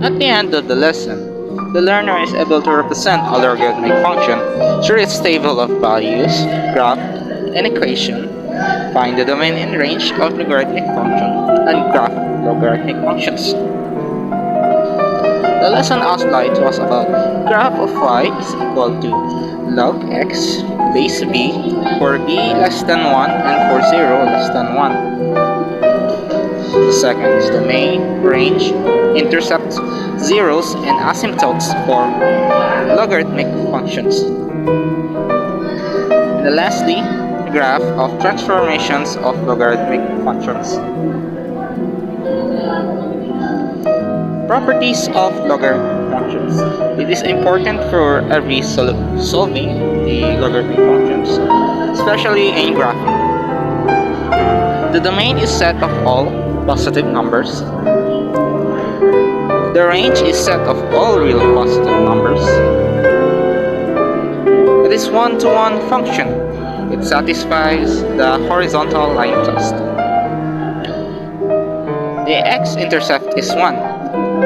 At the end of the lesson, the learner is able to represent a logarithmic function through its table of values, graph, and equation, find the domain and range of logarithmic function, and graph logarithmic functions. The lesson outline was about graph of y is equal to log x base b for b less than 1 and for 0 less than 1. The second is domain, range, intercept, zeros, and asymptotes for logarithmic functions. And lastly, the graph of transformations of logarithmic functions. Properties of logarithmic functions. It is important for every solving the logarithmic functions, especially in graphing. The domain is set of all positive numbers. The range is set of all real positive numbers. It is one-to-one function. It satisfies the horizontal line test. The x-intercept is 1.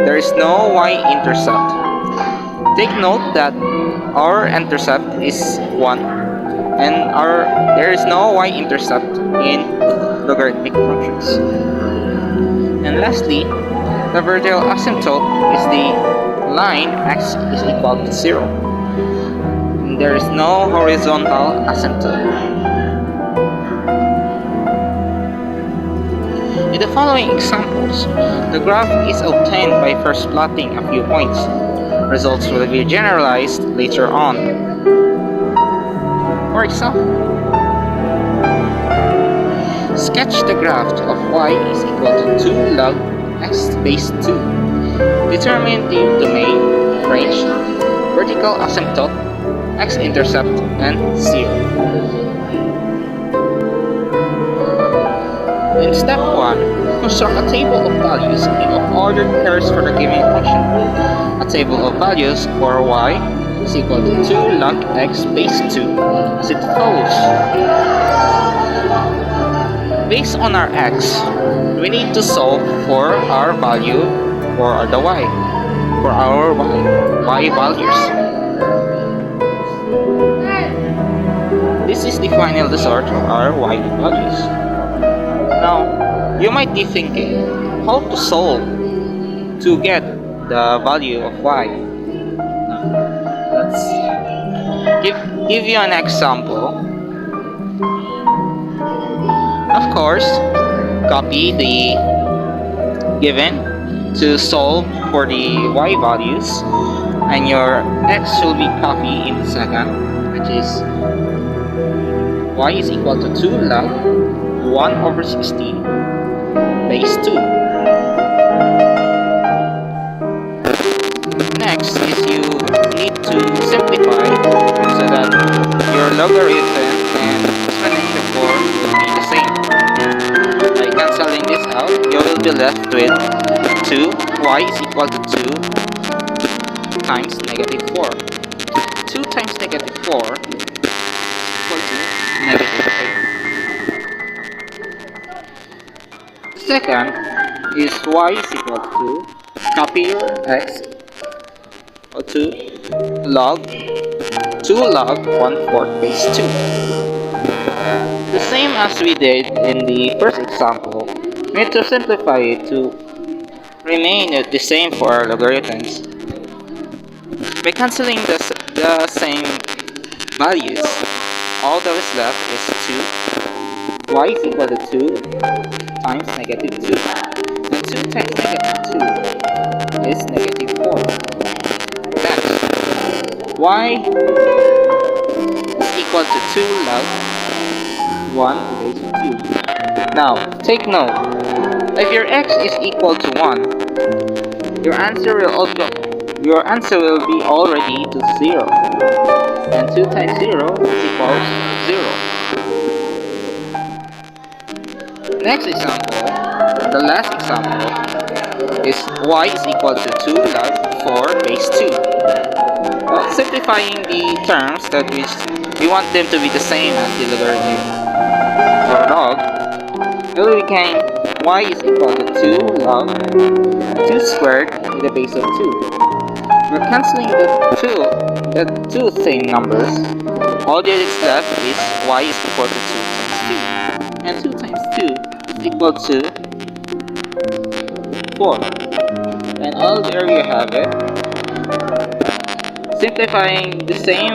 There is no y-intercept. Take note that our intercept is 1 and there is no y-intercept in logarithmic functions. And lastly, the vertical asymptote is the line x is equal to 0. And there is no horizontal asymptote. In the following examples, the graph is obtained by first plotting a few points. Results will be generalized later on. For example, sketch the graph of y is equal to 2 log x base 2. Determine the domain, range, vertical asymptote, x-intercept, and 0. In step 1, construct a table of values in ordered pairs for the given function. A table of values for y is equal to 2 log x base 2 as it follows. Based on our x, we need to solve for our value for the y, for our y values. This is the final result of our y values. Now, you might be thinking how to solve to get the value of y. Let's give you an example. Of course, copy the given to solve for the y values, and your x will be copied in the second, which is y is equal to 2 log 1 over 16 base 2. Next is you need to simplify so that your logarithm and exponential form will be the same. By cancelling this out, you will be left with 2y is equal to 2 times negative 4. 2 times negative 4 is equal to negative 8. Second is y is equal to, copy your x, or to log 2 log 1/4 base 2. The same as we did in the first example, we need to simplify it to remain the same for our logarithms. By cancelling the same values, all that is left is 2. Y is equal to 2 times negative 2. And 2 times negative 2 is negative 4. Next, y is equal to 2 log 1 base 2. Now, take note, if your x is equal to 1, your answer will be already to 0. And 2 times 0 is equals 0. Next example, the last example, is y is equal to 2 log 4 base 2. Well, simplifying the terms that we want them to be the same as the logarithm or log, it will become y is equal to 2 log 2 squared to the base of 2. We're cancelling the two same numbers. All that is left is y is equal to 2 times 2. And 2 times 2 is equal to 4. And all there you have it. Simplifying the same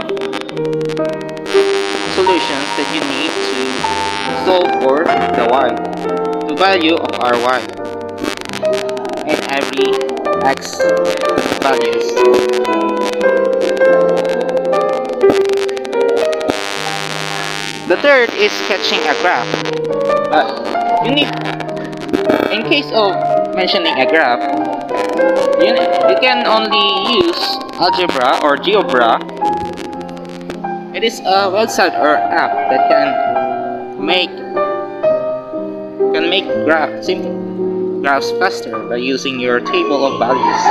solutions that you need to solve for the y, the value of our y, and every x values. The third is sketching a graph. You need, in case of mentioning a graph, you can only use algebra or GeoBra. It is a website or app that can make simple graphs faster by using your table of values.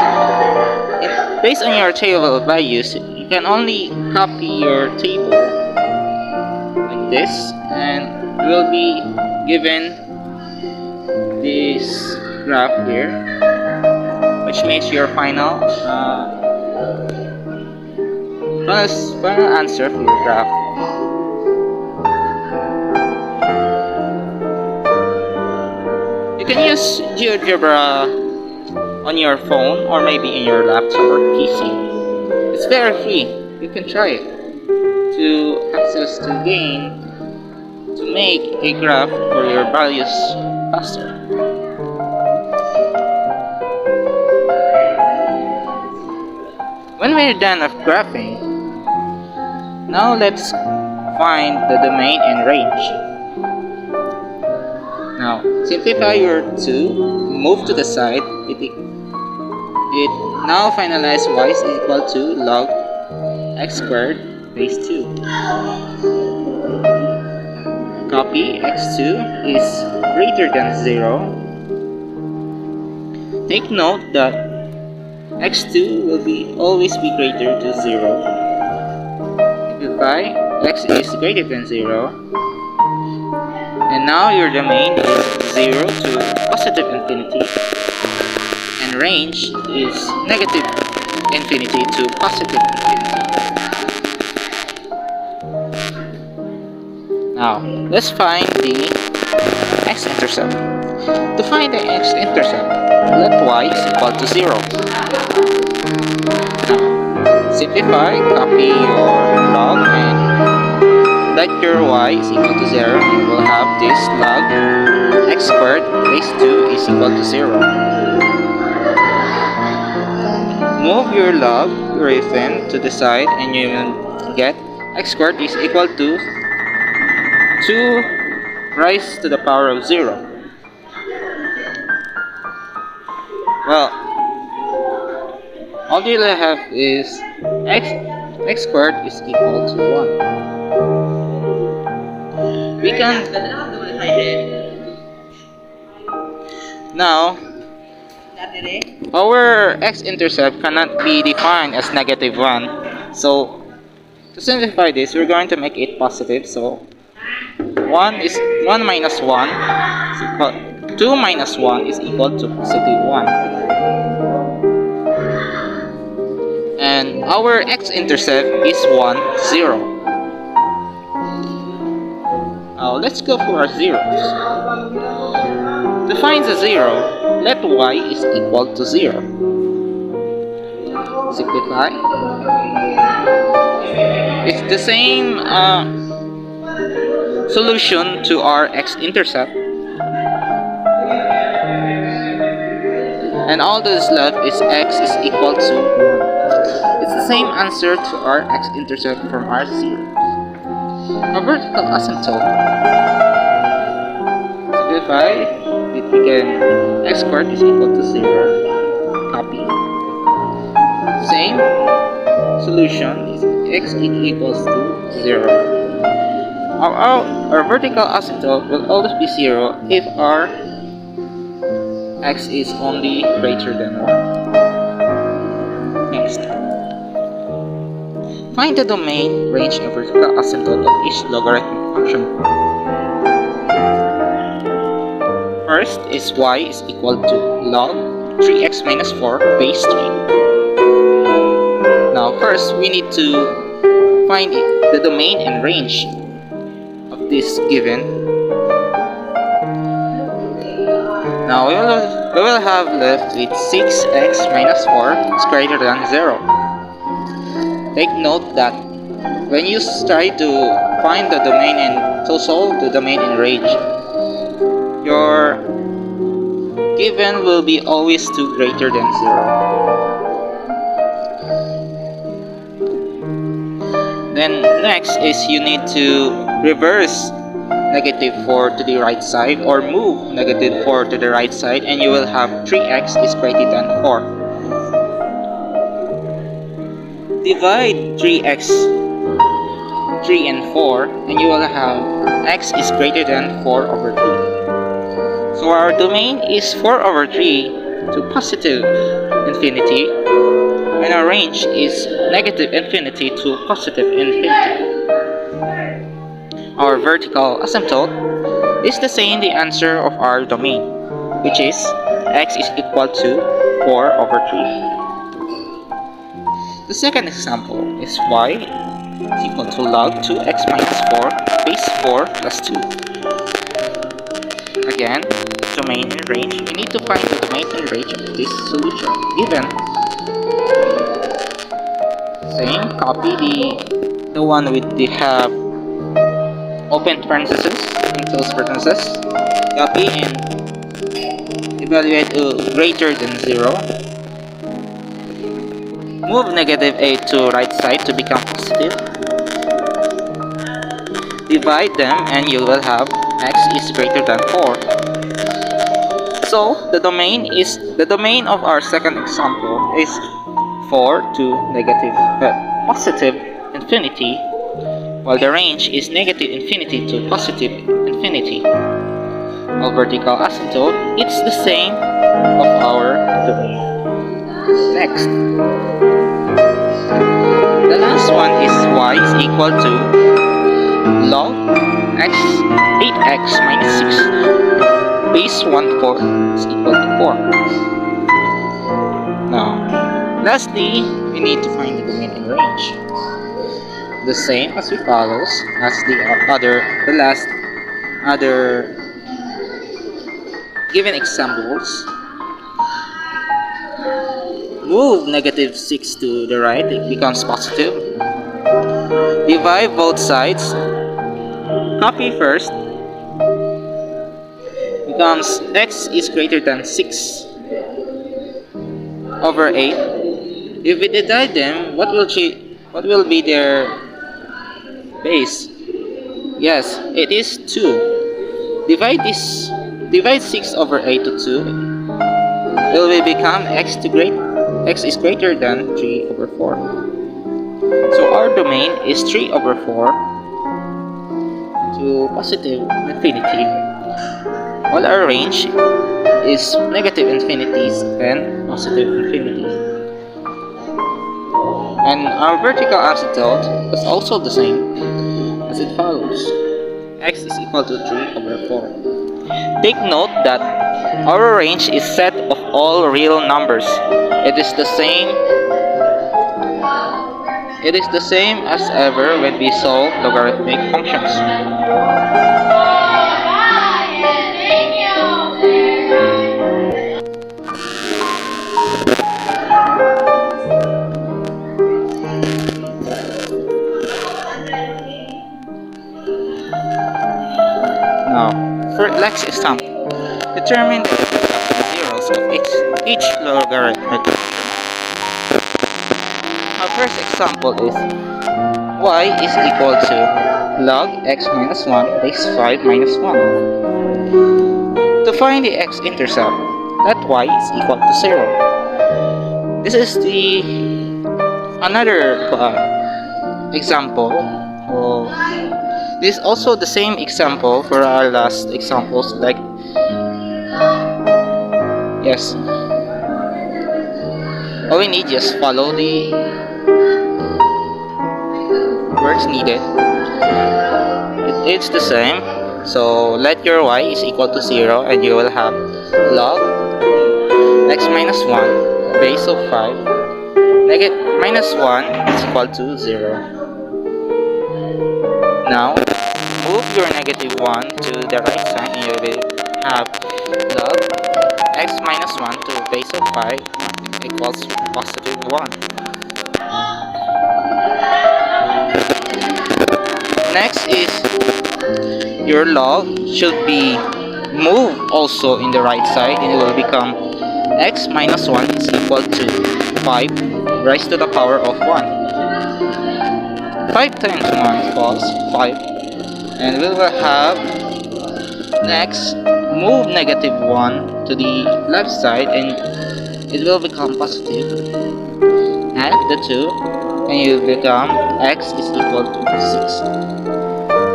And based on your table of values, you can only copy your table like this, and you will be given this graph here, which makes your final answer for your graph. You can use GeoGebra on your phone or maybe in your laptop or PC. It's very free. You can try it to make a graph for your values faster. When we're done of graphing, now let's find the domain and range. Now, simplify your 2, move to the side, it now finalize y is equal to log x squared base 2. Copy x2 is greater than 0. Take note that x2 will always be greater to 0. Simplify, x is greater than 0. And now your domain is 0 to positive infinity. And range is negative infinity to positive infinity. Now, let's find the x-intercept. To find the x-intercept, let y is equal to 0. Now, simplify, copy your log, and let your y is equal to 0. You will have this log x squared base 2 is equal to 0. Move your logarithm to the side and you will get x squared is equal to 2 raised to the power of 0. Well, all you have is x squared is equal to 1. We can now our x-intercept cannot be defined as negative 1. So to simplify this, we're going to make it positive. So 2 minus 1 is equal to positive 1. And our x-intercept is 1, 0. Now let's go for our zeros. To find the 0, let y is equal to 0. Simplify. It's the same solution to our x-intercept. And all that is left is x is equal to 1. It's the same answer to our x-intercept from our zeros. A vertical asymptote. Simplify, it became x squared is equal to 0. Copy. Same solution is x equals to 0. Our vertical asymptote will always be 0 if our x is only greater than 1. Next. Find the domain, range, and vertical asymptote of each logarithmic function. For first is y is equal to log 3x minus 4 base 3. Now first we need to find the domain and range of this given. Now we will have left with 6x minus 4 is greater than 0. Take note that when you try to find the domain and to solve the domain and range, your given will be always 2 greater than 0. Then next is you need to reverse negative 4 to the right side or move negative 4 to the right side, and you will have 3x is greater than 4. Divide 3x 3 and 4 and you will have x is greater than 4 over 3. So our domain is 4 over 3 to positive infinity, and our range is negative infinity to positive infinity. Our vertical asymptote is the same the answer of our domain, which is x is equal to 4 over 3. The second example is y is equal to log 2x minus 4 base 4 plus 2. Again, domain and range. We need to find the domain and range of this solution. Given, same, copy the one with the open parentheses and close parentheses. Copy and evaluate greater than 0. Move negative 8 to right side to become positive. Divide them and you will have x is greater than 4. So the domain of our second example is 4 to positive infinity, while the range is negative infinity to positive infinity. Our vertical asymptote, it's the same of our domain. Next, the last one is y is equal to log 8x minus 6 base 1/4 is equal to 4. Now, lastly, we need to find the domain and range. The same as we follows as the last other given examples. Move negative 6 to the right, it becomes positive. Divide both sides. Copy first. Becomes x is greater than 6 over 8. If we divide them, what will be their base? Yes, it is 2. Divide 6 over 8 to 2. It will become x is greater than 3 over 4. So our domain is 3 over 4 to positive infinity, while our range is negative infinities and positive infinities. And our vertical asymptote is also the same as it follows. X is equal to 3 over 4. Take note that our range is set of all real numbers. It is the same as ever when we solve logarithmic functions. Now, for next example, determine the zeros of each logarithmic. Our first example is y is equal to log x minus 1 base 5 minus 1. To find the x-intercept, let y is equal to 0. This is another example. This is also the same example for our last examples. Yes. All we need, just follow the words needed. It's the same. So let your y is equal to 0 and you will have log x minus 1 base of 5 minus 1 is equal to 0. Now move your negative 1 to the right side and you will have log x minus 1 to base of 5 equals positive 1. Next is your log should be moved also in the right side and it will become x minus 1 is equal to 5 raised to the power of 1. 5 times 1 equals 5 and we will have next move negative 1 to the left side and it will become positive. Add the 2 and you become x is equal to 6.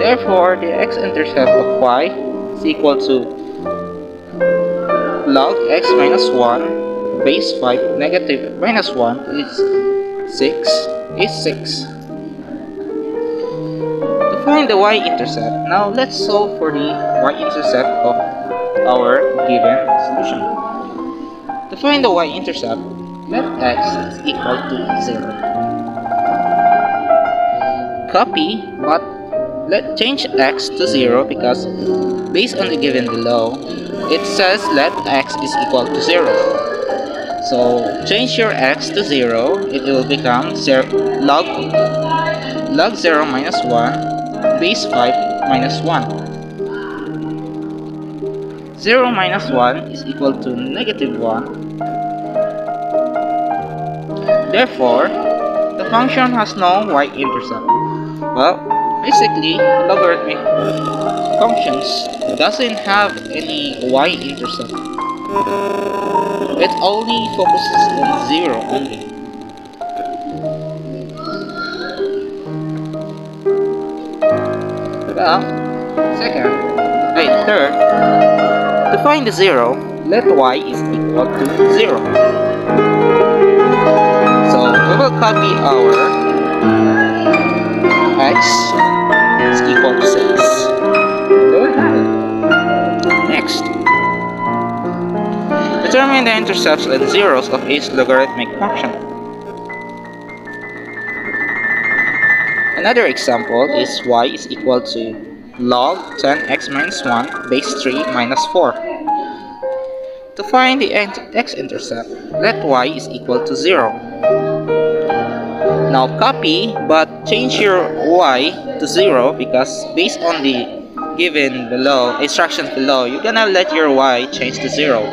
Therefore, the x-intercept of y is equal to log x minus 1 base 5 negative minus 1 is 6 is 6. To find the y-intercept, now let's solve for the y-intercept of our given solution. To find the y-intercept, let x is equal to 0. Copy, but let's change x to 0 because based on the given below, it says let x is equal to 0. So change your x to 0, it will become log 0 minus 1 base 5 minus 1. 0 minus 1 is equal to negative 1. Therefore, the function has no y-intercept. Well, basically, logarithmic functions doesn't have any y-intercept. It only focuses on 0 only. Well, third, to find the 0, let y is equal to 0. So we will copy our x is equal to 6. There we have it. Next, determine the intercepts and zeros of each logarithmic function. Another example is y is equal to log 10x minus 1 base 3 minus 4. To find the x-intercept, let y is equal to 0. Now copy, but change your y to 0 because based on the given below, instructions below, you're gonna let your y change to 0.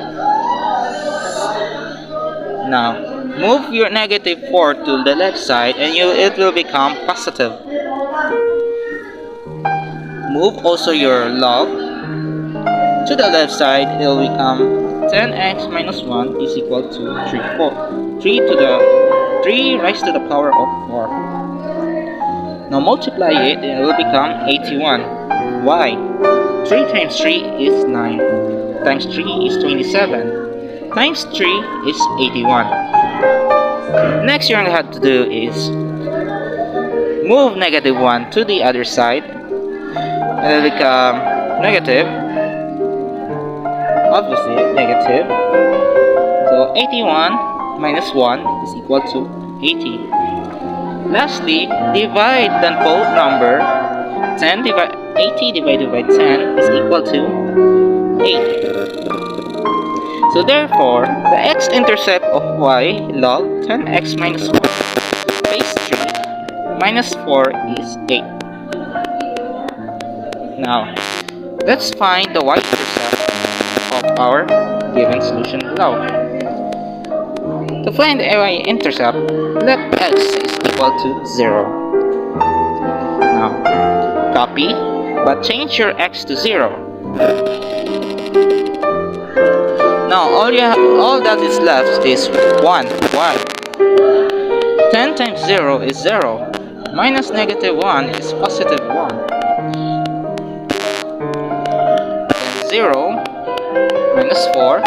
Now, move your negative 4 to the left side and it will become positive. Move also your log to the left side, it will become 10x minus 1 is equal to 3 raised to the power of 4. Now multiply it and it will become 81. Why? 3 times 3 is 9. Times 3 is 27. Times 3 is 81. Next you're going to have to do is move negative 1 to the other side and it will become negative. Obviously negative. So 81 minus 1 is equal to 80. Lastly, divide the both number. 80 divided by 10 is equal to 8. So therefore, the x-intercept of y log 10x minus 1 base 3 minus 4 is 8. Now, let's find the y-intercept of our given solution below. To find the y-intercept, let x is equal to 0. Now, copy, but change your x to 0. Now, all that is left is 1. Why? 10 times 0 is 0. Minus negative 1 is positive 1. And 0 minus 4.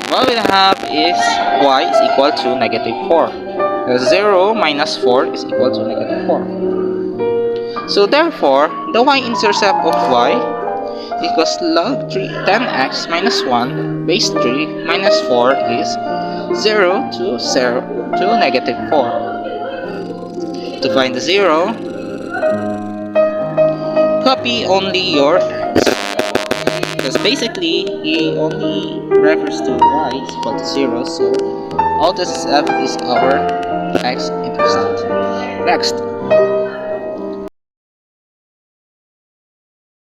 What we have is y is equal to negative 4. 0 minus 4 is equal to negative 4. So therefore, the y-intercept of y equals log 10x minus 1 base 3 minus 4 is 0 to negative 4. To find the 0, copy only your x. Because basically, he only refers to y is equal to 0, so all this f is our x-intercept. Next,